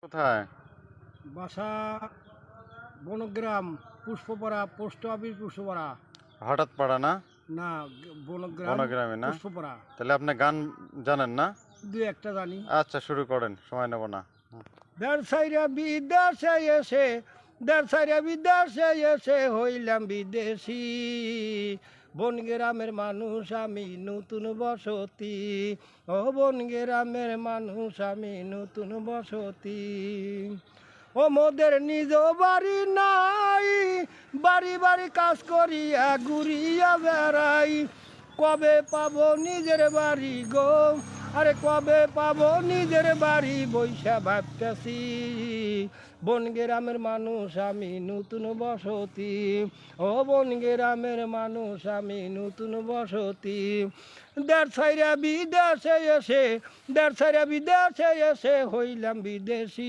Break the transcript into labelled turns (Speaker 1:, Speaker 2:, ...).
Speaker 1: কোথায়?
Speaker 2: বাসা বনগ্রাম, Pushpapara, post office Pushpapara.
Speaker 1: হঠাৎ পাড়া না?
Speaker 2: না, বনগ্রাম
Speaker 1: বনগ্রামে না?
Speaker 2: পুষ্পপাড়া।
Speaker 1: তাহলে আপনি গান জানেন না?
Speaker 2: দুই একটা জানি।
Speaker 1: আচ্ছা, শুরু করেন, সময় নেব না।
Speaker 2: দেড় বিদেশে এসে বিদেশে এসে হইলাম বিদেশি। বনগ্রামের মানুষ আমি নতুন বসতি। ও বনগ্রামের মানুষ আমি নতুন বসতি। ও মোদের নিজ বাড়ি নাই, বাড়ি বাড়ি কাজ করিয়া ঘুরিয়া বেড়াই। কবে পাবো নিজের বাড়ি গো, আরে কবে পাবো নিজের বাড়ি বৈশা ভাবতেছি। বনগ্রামের মানুষ আমি নতুন বসতি। ও বনগ্রামের মানুষ আমি নতুন বসতি। দেড় ছাইরা বিদেশে এসে হইলাম বিদেশি।